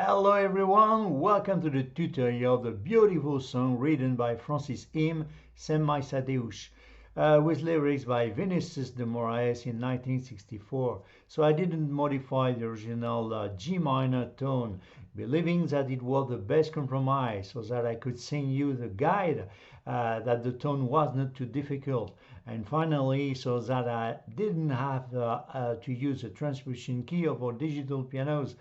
Hello everyone, welcome to the tutorial of the beautiful song written by Francis Im, SEM MAIS ADEUS, with lyrics by Vinicius de Moraes in 1964. So I didn't modify the original G minor tone, believing that it was the best compromise so that I could sing you the guide, that the tone was not too difficult, and finally so that I didn't have to use a transposition key of our digital pianos.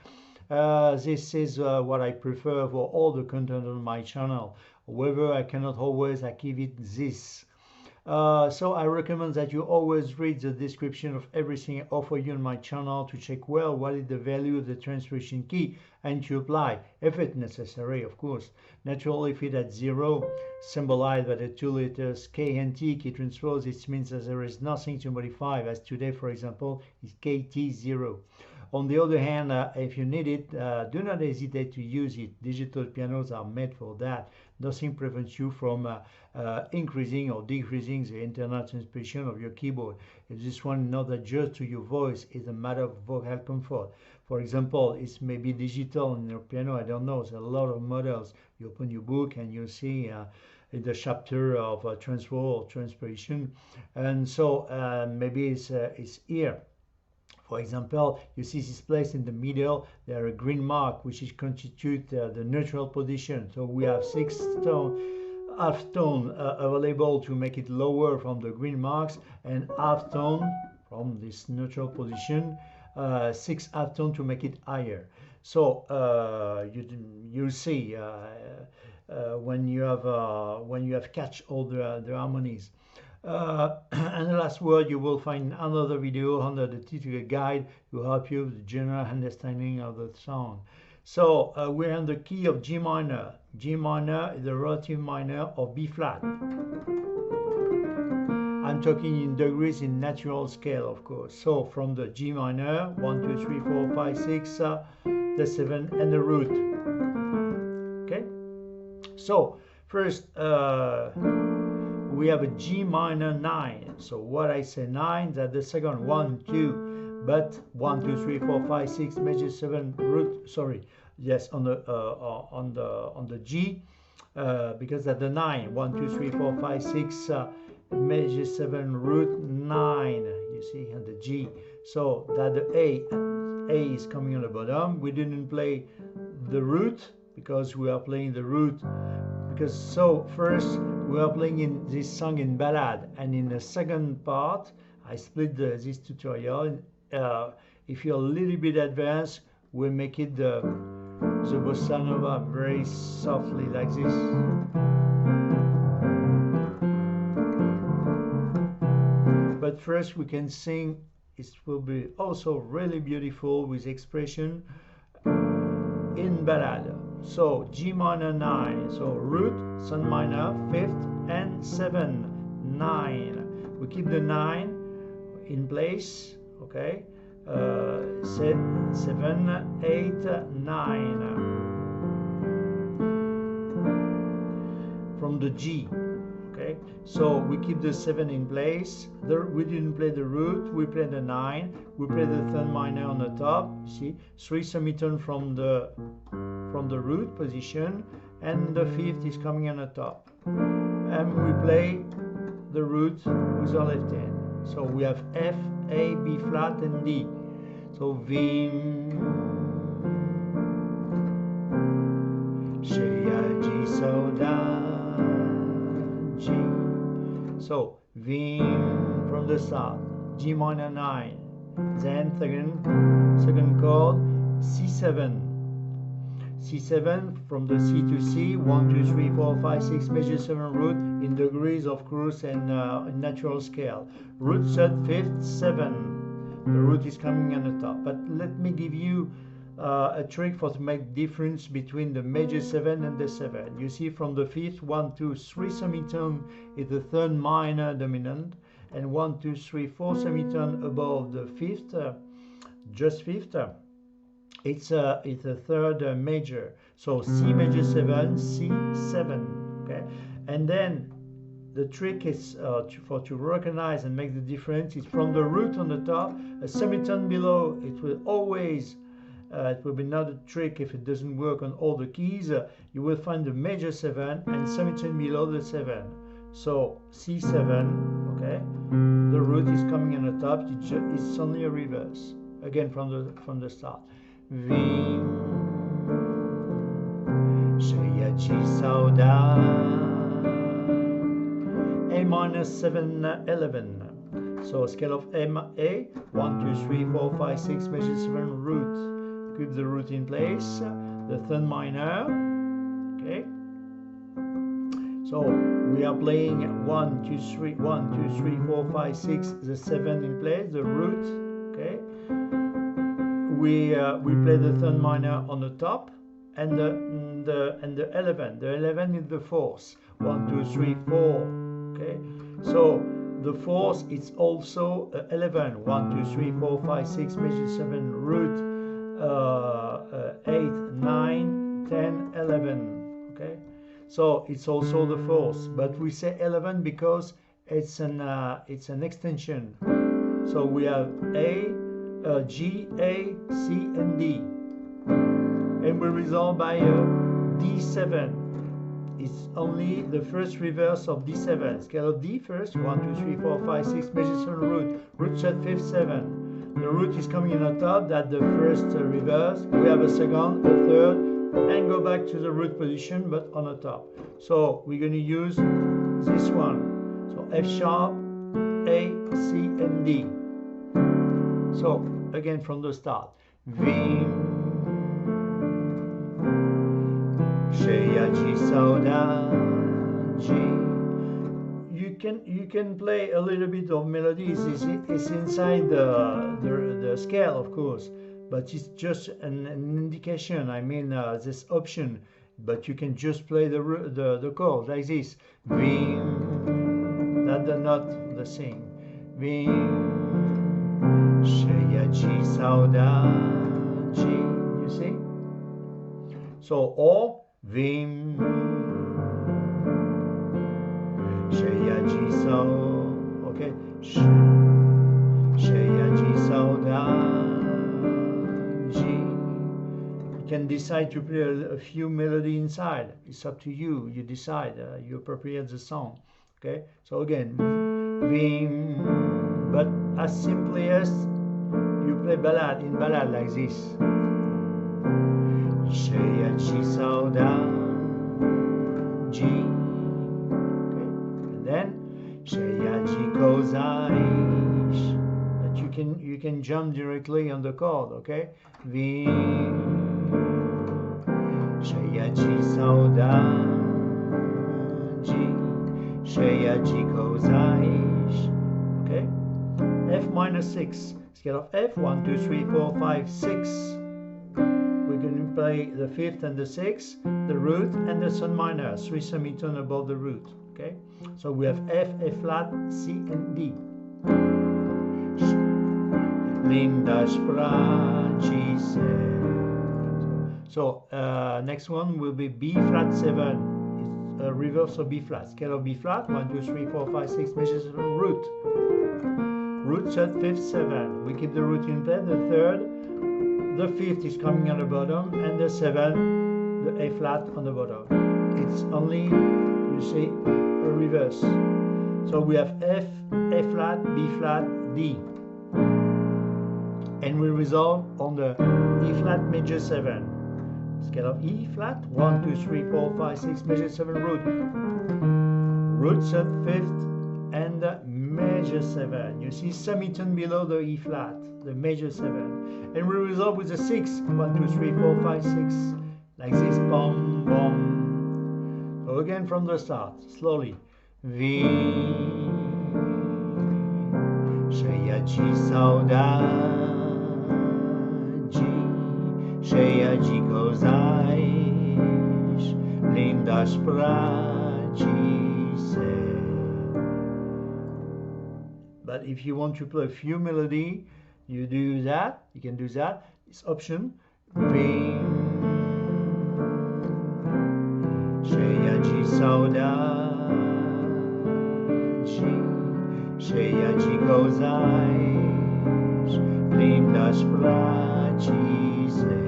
This is what I prefer for all the content on my channel. However, I cannot always achieve it this. So I recommend that you always read the description of everything I offer you on my channel to check well what is the value of the transposition key and to apply, if it's necessary, of course. Naturally, if it's at 0, symbolized by the two letters K and T, key transpose, it means that there is nothing to modify, as today, for example, is KT0. On the other hand, if you need it, do not hesitate to use it. Digital pianos are made for that. Nothing prevents you from increasing or decreasing the internal transposition of your keyboard. If this one not adjust to your voice, is a matter of vocal comfort. For example, it's maybe digital in your piano, I don't know, there's a lot of models. You open your book and you see in the chapter of transpose or transposition, and so maybe it's here. For example, you see this place in the middle, there are a green mark which is constitute the neutral position. So we have half tone available to make it lower from the green marks, and half tone from this neutral position, 6 half tone to make it higher. So you see when you have catch all the harmonies. And the last word, you will find another video under the tutorial guide to help you with the general understanding of the song. So we're in the key of G minor. G minor is the relative minor of B flat. I'm talking in degrees in natural scale, of course. So from the G minor, 1, 2, 3, 4, 5, 6, the 7 and the root. Okay? So first, we have a G minor 9. So what I say 9, that the second 1, 2, but 1, 2, 3, 4, 5, 6, major 7 root. Sorry, yes, on the G, because at the 9, 1, 2, 3, 4, 5, 6, major 7 root 9. You see, and the G. So that the A is coming on the bottom. We didn't play the root because we are playing the root. Because so first we are playing in this song in ballad, and in the second part I split this tutorial. If you're a little bit advanced, we make it the bossa nova very softly like this. But first we can sing. It will be also really beautiful with expression in ballad. So G minor 9, so root, sun minor, 5th and 7, 9. We keep the 9 in place, okay? 7, 8, 9. From the G, okay? So we keep the 7 in place. We didn't play the root, we played the 9. We play the third minor on the top, see? 3 semitone from the root position, and the 5th is coming on the top. And we play the root with our left hand. So we have F, A, B flat, and D. So Vim, Shea, G, So, Da, G. So Vim from the start, G minor 9. Then second chord, C7. C7 from the C to C, 1, 2, 3, 4, 5, 6, major 7 root in degrees of course, and in natural scale. Root 3rd, 5th, 7. The root is coming on the top. But let me give you a trick for to make difference between the major 7 and the 7. You see from the 5th, 1, 2, 3 semitone is the third minor dominant, and 1, 2, 3, 4 semitone above the 5th, just 5th. It's a third major. So C major 7, C 7. Okay, and then the trick is to recognize and make the difference is from the root on the top, a semitone below. It will always it will be another trick if it doesn't work on all the keys. You will find the major 7 and semitone below the 7. So C7, okay. The root is coming on the top. It's only a reverse. Again from the start. V G Sauda A minor 7 11. So scale of A 1 2 3 4 5 6 major 7 root. Keep the root in place. The third minor. Okay. So we are playing 1 2 3 1 2 3 4 5 6 the 7 in place. The root. Okay. We play the third minor on the top and the 11. The 11 is the fourth. 1 2 3 4. Okay. So the fourth is also 11. 1 2 3 4 5 6 major 7 root 8 9 10 11. Okay. So it's also the fourth, but we say 11 because it's an extension. So we have A, G, A, C, and D, and we resolve by D7. It's only the first reverse of D7. Scale of D first. 1 2 3 4 5 6 major 7 root. Root set 5th 7. The root is coming on the top. That's the first reverse. We have a second, a third, and go back to the root position, but on the top. So we're going to use this one. So F sharp, A, C, and D. So again from the start. V Shea G Sauda G. You can play a little bit of melodies. It's inside the scale, of course, but it's just an indication. I mean, this option, but you can just play the chord like this. V. That's the note, the sing. V Shea G Sauda G. You see? So or Vim Shea G Sau. Okay. Shea G Sauda G. You can decide to play a few melody inside. It's up to you. You decide. You appropriate the song. Okay. So again, Vim, but as simply as you play ballad like this. Shea G Sauda G. Okay. And then Shea G Kozaish. But you can jump directly on the chord, okay? V Shea G Sauda G. Shea G Kozaish. Okay? F minor 6. Scale of F 1 2 3 4 5 6. We're going to play the 5th and the 6th, the root and the sun minor, 3 semitone above the root. Okay, so we have F, F flat, C, and D. Linda Spraci said. So next one will be B flat 7. It's a reverse of B flat. Scale of B flat 1 2 3 4 5 6 major 7 root. Root set 5th 7. We keep the root in play. The 3rd. The 5th is coming on the bottom, and the 7th, the A flat on the bottom. It's only, you see, a reverse. So we have F, A flat, B flat, D. And we resolve on the E flat major 7. Scale of E flat, 1 2 3 4 5 6 major 7 root. Root set 5th and the major 7. You see semitone below the E flat, the major 7. And we resolve with the 6. 1 2 3 4 5 6. Like this. Bom, bom. So again from the start, slowly. V Shea G Sauda G. Shea G Kozaish. Linda Spraci said. But if you want to play a few melody, you do that. You can do that. It's option. V Shea G Sauda G. Shea G Kozaish. Linda Spraci say.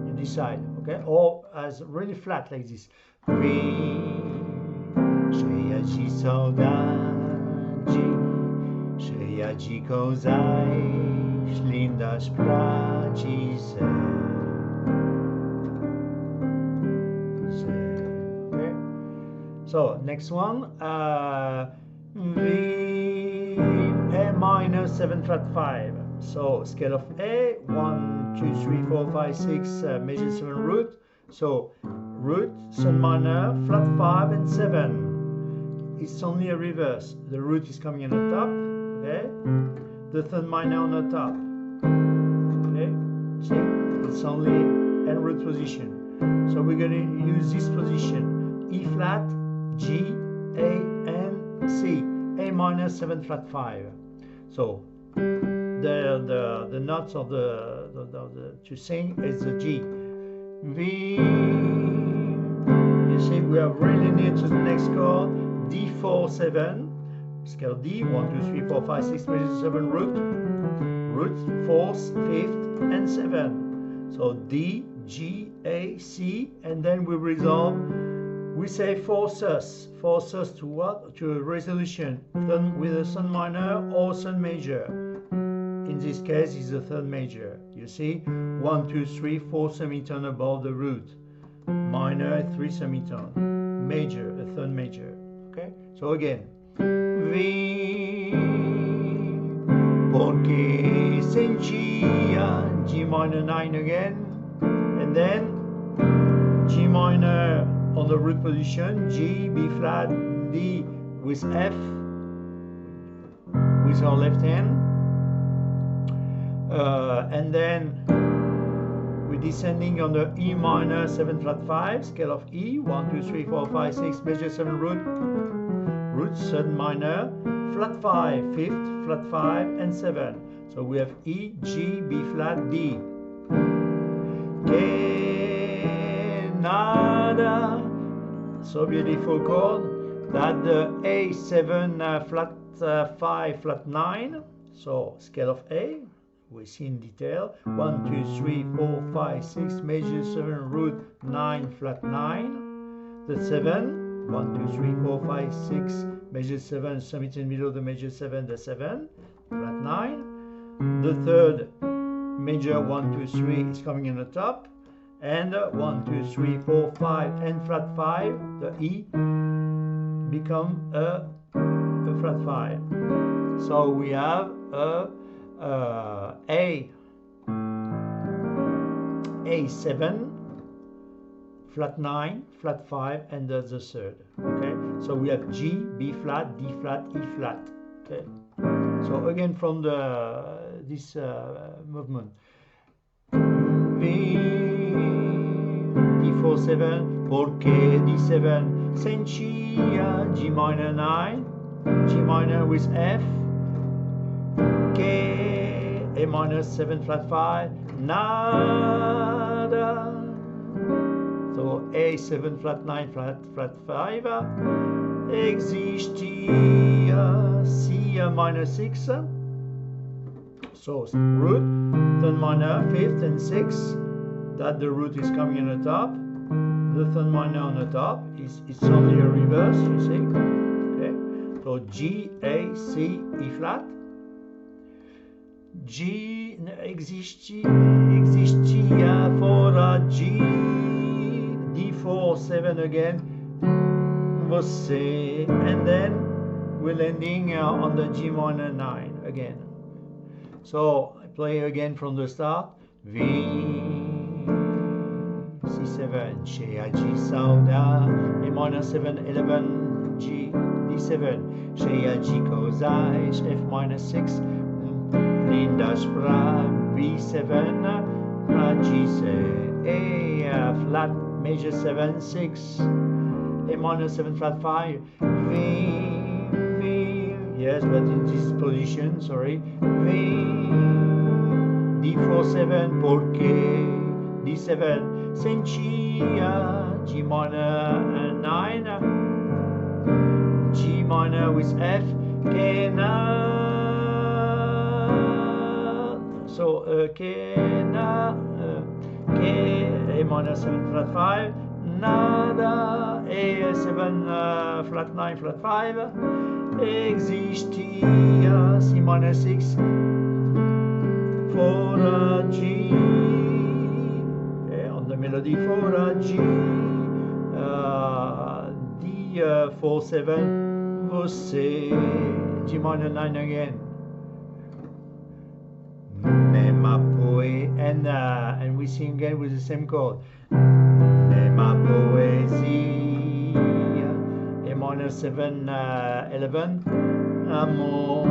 You decide, okay? Or as really flat like this. Cheia de saudade, cheia de coisas lindas pra dizer. Okay. So next one, V A minor 7 flat 5. So scale of A, 1, 2, 3, 4, 5, 6, major 7 root. So root, sun minor, flat 5 and 7. It's only a reverse. The root is coming on the top, okay? The third minor on the top, okay? See, it's only in root position. So we're going to use this position: E flat, G, A, and C. A minor 7 flat 5. So the notes of the to sing is the G. V. You see, we are really near to the next chord. D4 7. Scale D, 1, 2, 3, 4, 5, 6, major 7 root, 4th, 5th, and 7. So D, G, A, C, and then we resolve. We say four sus to what? To a resolution with a sun minor or sun major. In this case, it's the third major. You see, 1, 2, 3, 4 semitone above the root, minor 3 semitone, major, a third major. Okay, so again, V, porque sentia, G minor 9 again, and then G minor on the root position, G, B flat, D with F, with our left hand, and then we're descending on the E minor 7 flat 5, scale of E, 1, 2, 3, 4, 5, 6, major 7 root, third minor, flat 5, 5th, flat 5, and 7. So we have E, G, B flat, D. Que nada, so beautiful chord, that the A7 flat 5, flat 9, so scale of A, we see in detail, 1, 2, 3, 4, 5, 6, major 7 root 9, flat 9, the 7, 1, 2, 3, 4, 5, 6, major 7, summit in middle of the major 7, the 7, flat 9, the third major 1, 2, 3 is coming in the top, and 1, 2, 3, 4, 5, and flat 5, the E become a flat 5. So we have A7, flat 9, flat 5, and that's the third. Okay, so we have G, B flat, D flat, E flat. Okay, so again from this movement, V, D4 7, porque D7, sentia, G minor 9, G minor with F, que A minor 7 flat 5, nada. So A7 flat 9 flat 5, existia, C minor 6. So root, third minor, 5th and 6th, that the root is coming in the top. The third minor on the top it's only a reverse, you see. Okay, so G, A, C, E flat. G existia for a G, D4 7 again, você, and then we're landing on the G minor 9 again. So I play again from the start. V, C7, cheia de saudade, A minor 7, 11, G, D7, cheia de coisas, F minor 6, lindas pra B7, pra G7, A flat, major 7, 6, A minor 7 flat 5, V, yes, but in this position, sorry, V, D4 7, porque D7, sentia, G minor 9, G minor with F, que na. So K, na, K, A minor 7 flat 5, nada, A 7 flat 9 flat 5, existia C minor 6 for a G, on the melody for a G, D 4 7, você, G minor 9 again. Ma poe, and we sing again with the same chord. Ma poesie, A minor 7 11, amor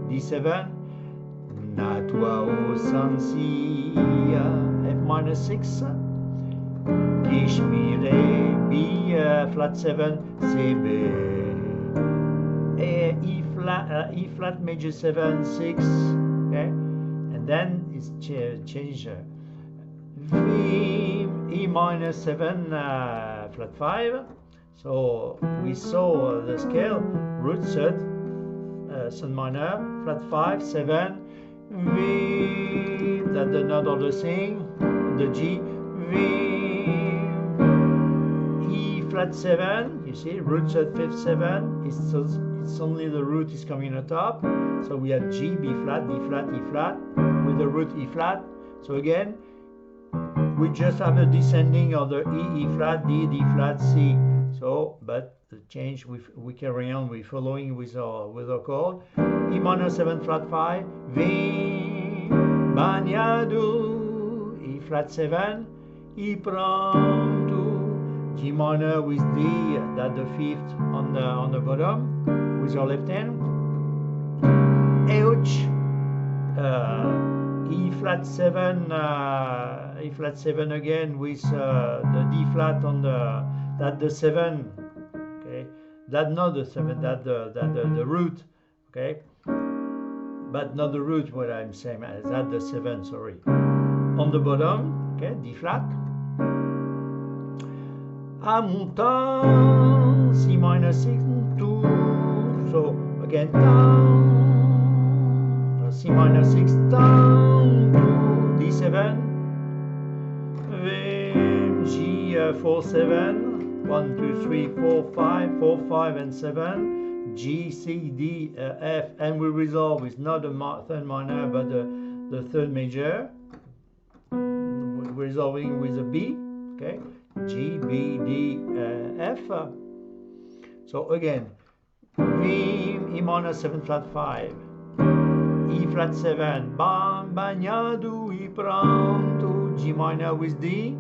D7, na tua ausencia F minor 6, Kishmire B flat 7 C B, E flat major 7 6. Okay, and then it's change V E minor 7 flat 5. So we saw the scale root third sun minor flat 5 7 V, that the note of the thing, the G V E flat 7. You see root third fifth 7. It's only the root is coming on top. So we have G, B flat, D flat, E flat, with the root E flat. So again, we just have a descending of the E, E flat, D, D flat, C. So, but the change we carry on, we following with our chord. E minor 7 flat 5, V, bagnado, E flat 7, E pronto, G minor with D, that the fifth on the bottom, with our left hand. Ouch, E flat 7, E flat 7 again with the D flat on the 7, okay, that not the 7, that the root, okay, but not the root, what I'm saying, that the 7, sorry, on the bottom, okay, D flat, A montant, C minor 6, 2, so again down, C minor 6 down to D7, G 4 7, 1 2 3 4 5, 4 5 and 7, G C D F, and we resolve with not the third minor but the third major. We're resolving with a B, okay, G B D F. So again, V E minor 7 flat 5. E flat 7, bagnado, E pronto, G minor with D,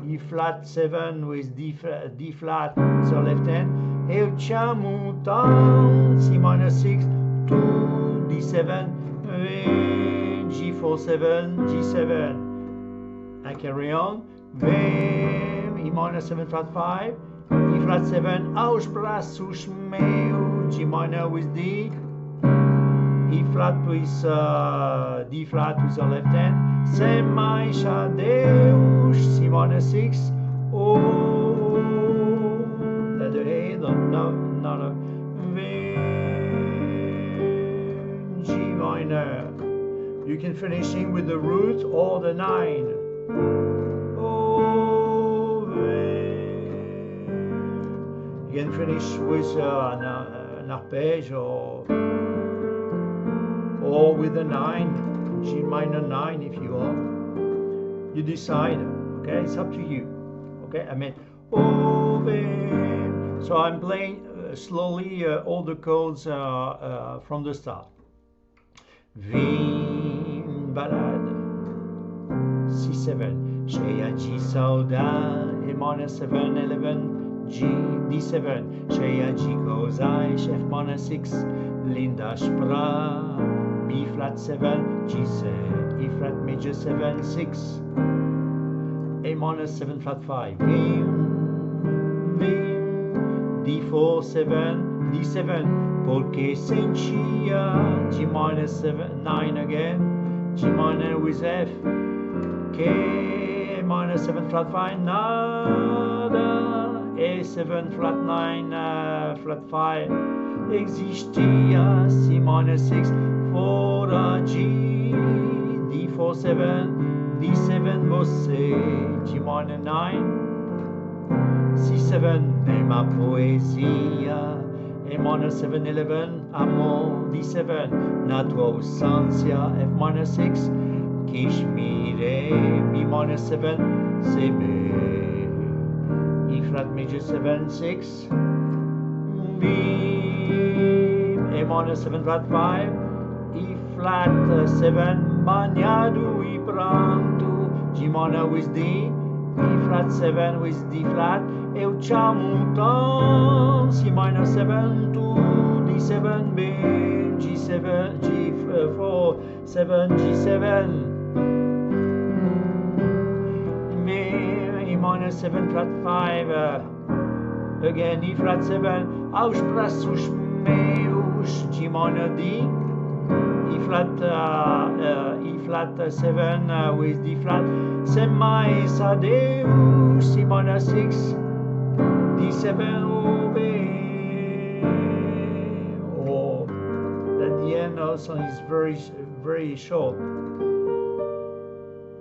E flat 7 with D flat with our left hand, Eu chiamo C minor 6 to D7, G4 7, G7, I carry on, E minor 7 flat 5, E flat 7, Ausbraços meu, G minor with D, E flat with D flat with our left hand, SEM MAIS ADEUS, C minor 6, oh, that the A, not a G minor. You can finishing with the root or the 9. Oh, you can finish with an arpège or with a 9, G minor 9 if you want. You decide, okay, it's up to you, okay, I mean, so I'm playing slowly all the chords from the start. Vim balade, C7, cheia de saudade, E minor 7, 11, G, D7, cheia de gozais, F minor 6, lindas pra, B flat 7, G7, E flat major 7, 6, A minor 7 flat 5, Vim, D4 7, D7, porque sentia, G minor 7, 9 again, G minor with F, K, A minor 7 flat 5, nada, A7 flat 9, flat 5, existia, C minor 6, for a G, D4 7, D7 você, G minor 9, C7 é ma poesia, A minor 7 11, amor, D7 na tua ausência, F minor 6, quis mire, B minor 7, CB, E flat major 7 6, B, A minor 7 flat 5, E flat 7, banhado e pronto, G minor with D, E flat 7 with D flat, eu te amo tão, C minor 7 to D7 B, G7, G4, 7, G7, B, E minor 7 flat 5, again E flat 7, aos braços meus, G minor D, E flat 7 with D flat, SEM MAIS ADEUS, C minor 6, D7 OB, or at the end also is very short.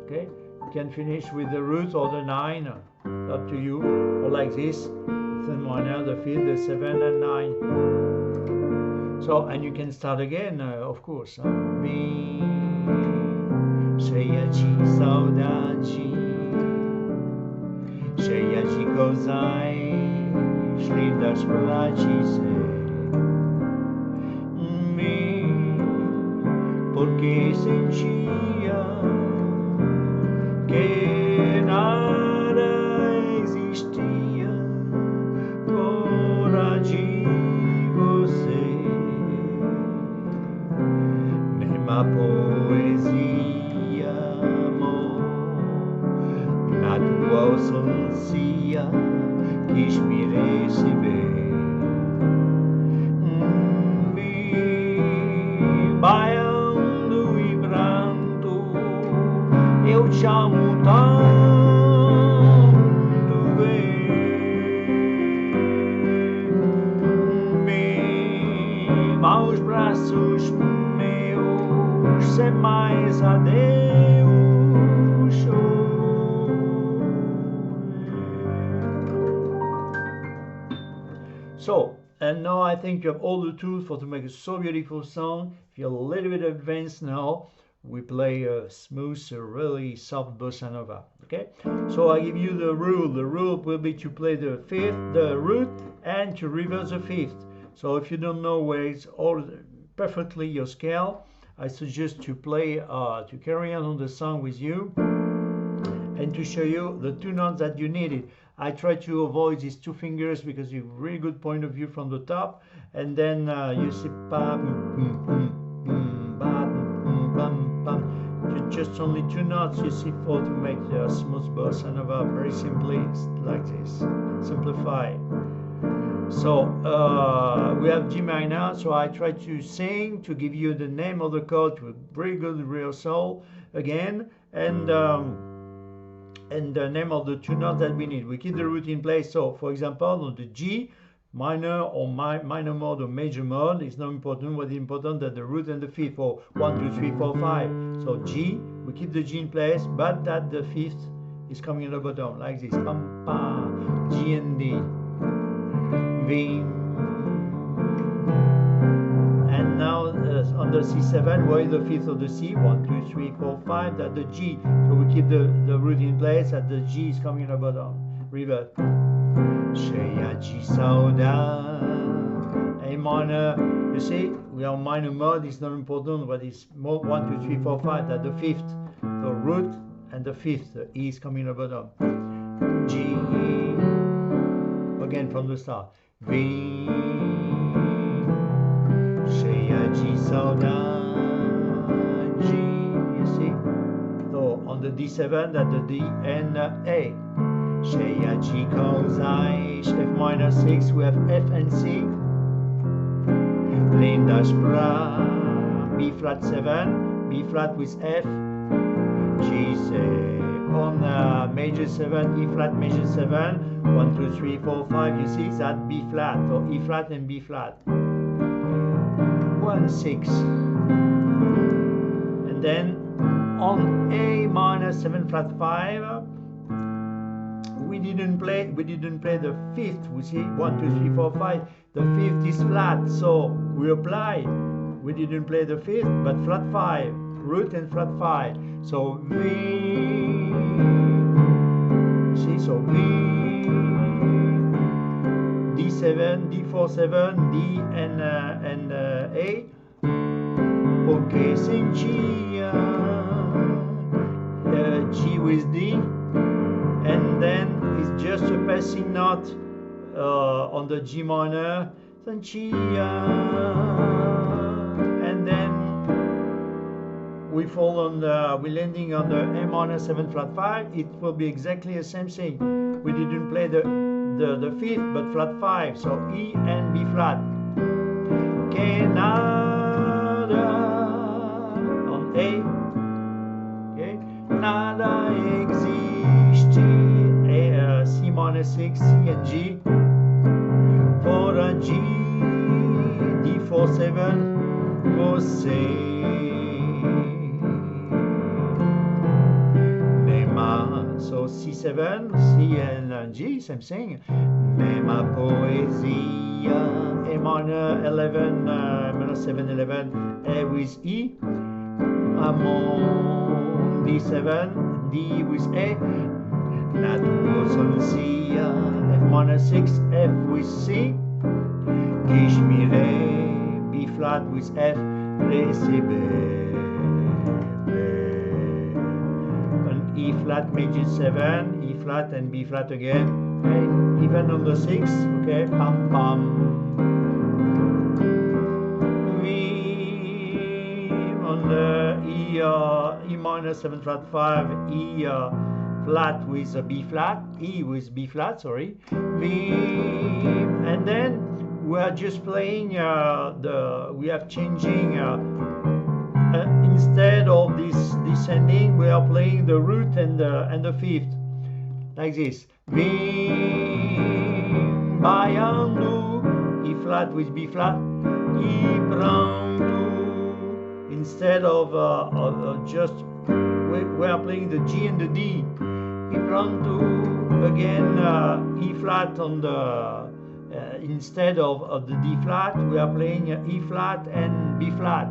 Okay, you can finish with the root or the 9, up to you, or like this, the minor, the 5th, the 7 and 9. So, and you can start again, of course. Mi, cheia de saudade, cheia de coisas lindas pra dizer. Porque sentia que nada existia fora de você. A poesia, amor, na tua ausência quis me receber. Baiando e pranto, eu te amo tanto bem. Maus braços SEM MAIS ADEUS. So, and now I think you have all the tools for to make a so beautiful song. If you're a little bit advanced now, we play a smooth, really soft bossa nova. Okay, so I give you the rule. The rule will be to play the 5th, the root, and to reverse the 5th. So if you don't know where it's all perfectly your scale, I suggest to play, to carry on the song with you and to show you the 2 notes that you needed. I try to avoid these 2 fingers because you have a really good point of view from the top, and then you see just only 2 notes you see for to make a smooth bossa nova very simply like this. Simplify. So we have G minor, so I try to sing to give you the name of the chord to a very good rehearsal again, and the name of the 2 notes that we need. We keep the root in place. So for example, on the G minor or minor mode or major mode, it's not important. What is important that the root and the 5th, or 1 2 3 4 5. So G, we keep the G in place, but that the 5th is coming at the bottom like this. Pam, pam, G and D. And now on the C7, where is the 5th of the C? 1 2 3 4 5, that the G. So we keep the root in place, and the G is coming at the bottom. Revert. Cheia de saudade. A minor. You see, we are minor mode. It's not important, but it's 1 2 3 4 5. That the 5th, the root, and the 5th, the E is coming at the bottom. G. Again from the start. Vem, cheia de saudade. You see? So on the D7, that the D and A. Cheia de coisas. F minor 6, we have F and C. Lindas pra B flat 7, B flat with F. G on major 7, E flat major 7. 1 2 3 4 5, you see that B flat, or E flat and B flat. 1 6, and then on A minor 7 flat 5, we didn't play the fifth. We see 1 2 3 4 5. The fifth is flat, so we apply. We didn't play the fifth, but flat 5, root and flat 5. So V, see, so V, D7, D4 7, D and A. Okay, sing G, G with D, and then it's just a passing note on the G minor, then G, and then we fall on we're landing on the A minor 7 flat 5. It will be exactly the same thing. We didn't play the fifth, but flat 5, so E and B flat. Que nada on A, okay, nada existe. C minor 6, C and G. For a G, D4 7, você nema, so C7, C and G, same thing. Nema poesia, A minor 11, minor 7 11, A with E. Among D7, D with A. Nat was on C, F minor 6, F with C. Kishmire, B flat with F, Re, C, B. And E flat major 7, E flat and B flat again. And even on the 6, okay, pam pam. V on the E minor 7 flat 5, E flat with a B flat, E with B flat, sorry, V, and then we are just playing we are changing instead of this descending, we are playing the root and the fifth, like this. V, baiando, E flat with B flat, E pranto, instead of just we are playing the G and the D. E pranto, again E flat on the instead of the D flat, we are playing E flat and B flat.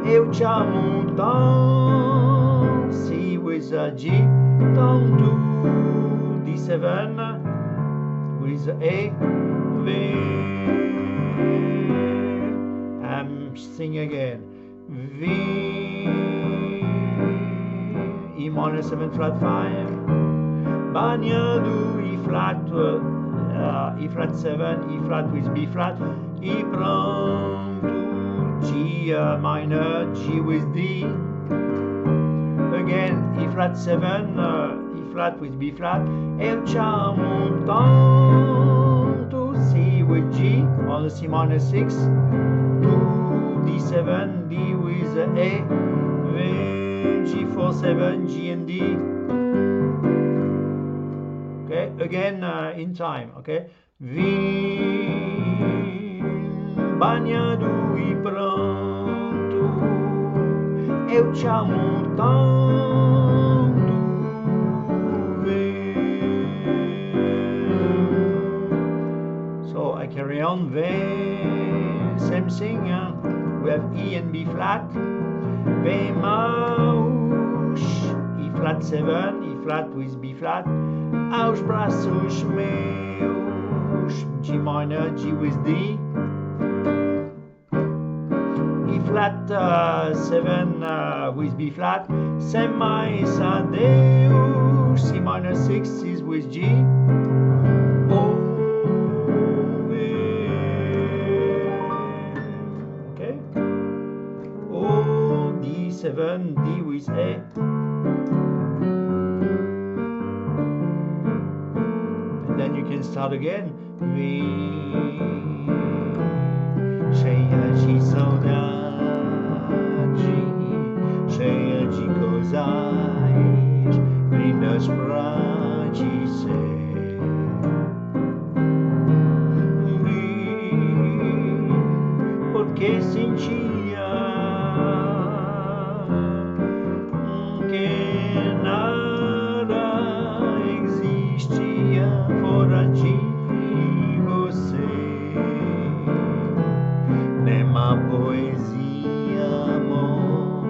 Eu te amo tanto, C with G, tanto, D7 with A, V, sing again, V, E minor 7 flat 5, bagnado, E flat 7, E flat with B flat, E pranto, G minor, G with D, again E flat 7, E flat with B flat, Eu te amo tanto, C with G on the C minor 6, D7, D with A, V, G4 7, G and D. Okay, again in time. Okay, V, bagnado e pronto, eu te amo tanto, V. So I carry on. V, same thing. We have E and B flat. V maus, E flat 7, E flat with B flat. Aos braços meus, G minor, G with D. E flat 7 with B flat. SEM MAIS ADEUS, C minor 6 is with G. Okay. O, D7, D with A. Then you can start again. Vi, cheia de saudade, cheia de coisas lindas pra dizer. Vi, porque sentia nada existia fora de você, nem a poesia, amor,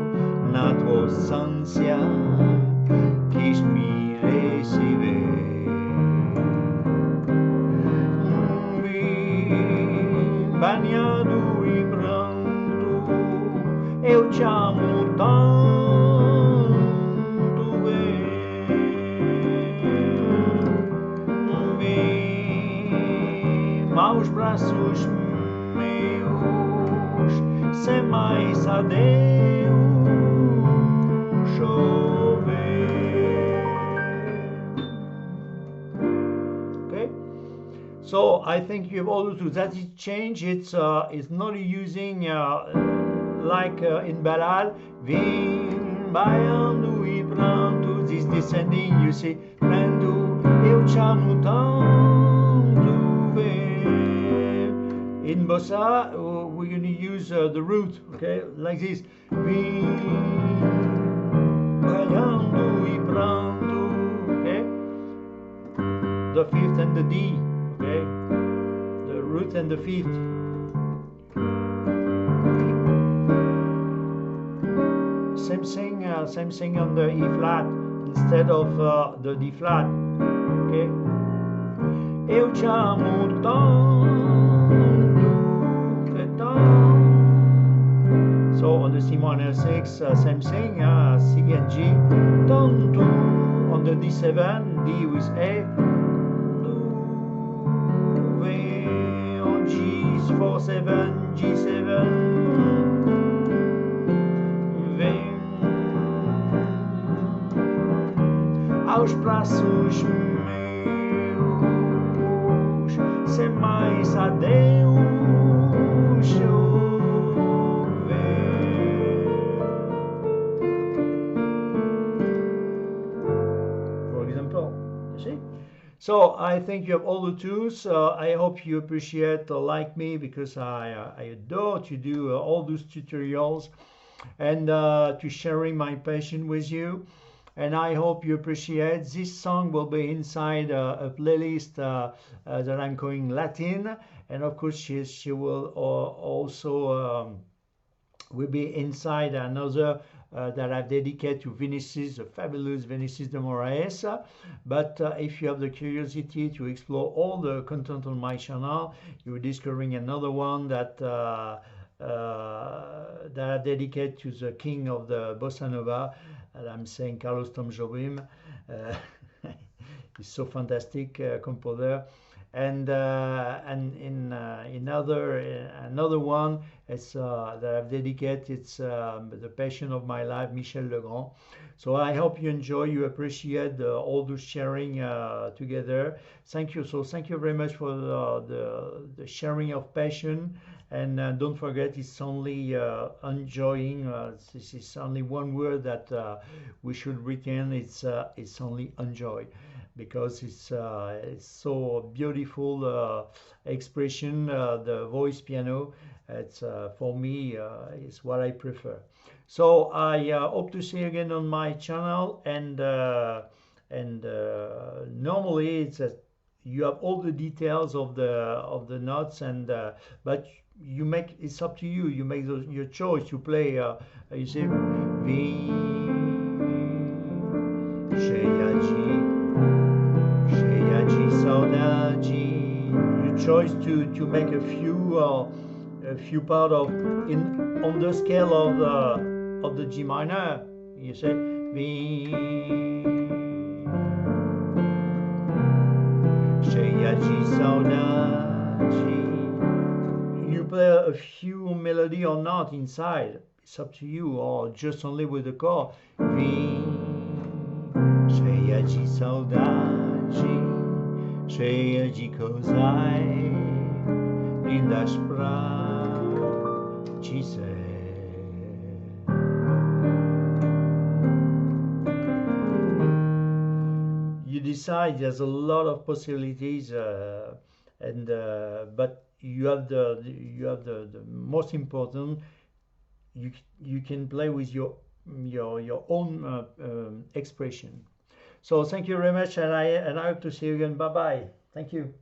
na tua ausência quis me receber. Banhado e pranto, eu te amo tanto, vem aos braços meus, sem mais adeus chover. Okay? So I think you have all to that it change. It's not using like in ballad. Vim baiando e pranto. This descending, you see, pranto. Eu te amo tanto, vem. In bossa, we're going to use the root, okay, like this. Vim baiando e pranto, okay. The fifth and the D. Okay, the root and the fifth. Same thing on the E flat instead of the D flat. Okay. Eu te amo tanto, tanto. So on the C minor 6, same thing. C and G. Tanto on the D7, D with A. G4, 7, G7, vem aos braços meus, sem mais adeus chover. For example, you see? So I think you have all the tools. I hope you appreciate like me, because I adore to do all those tutorials and to sharing my passion with you. And I hope you appreciate. This song will be inside a playlist that I'm calling Latin, and of course she will also will be inside another that I've dedicated to Vinicius, the fabulous Vinicius de Moraes. But if you have the curiosity to explore all the content on my channel, you're discovering another one that that I dedicate to the king of the bossa nova, and I'm saying Carlos Tom Jobim. He's so fantastic composer. And in another one, it's that I've dedicated, it's the passion of my life, Michel Legrand. So I hope you enjoy, you appreciate all those sharing together. Thank you. So thank you very much for the sharing of passion. And don't forget, it's only enjoying. This is only one word that we should retain. It's only enjoy, because it's so beautiful expression. The voice piano, it's for me, is what I prefer. So I hope to see you again on my channel. And normally it's you have all the details of the notes, and but you make, it's up to you. You make your choice. You play. You say V, G, saudade. You choose to make a few part of on the scale of the G minor. You say V, cheia de saudade. You play a few melody or not inside. It's up to you, or just only with the chord. Vim, cheia de saudade, cheia de coisas lindas pra dizer. You decide. There's a lot of possibilities, but you have the most important. You can play with your your own expression. So thank you very much, and I hope to see you again. Bye bye. Thank you.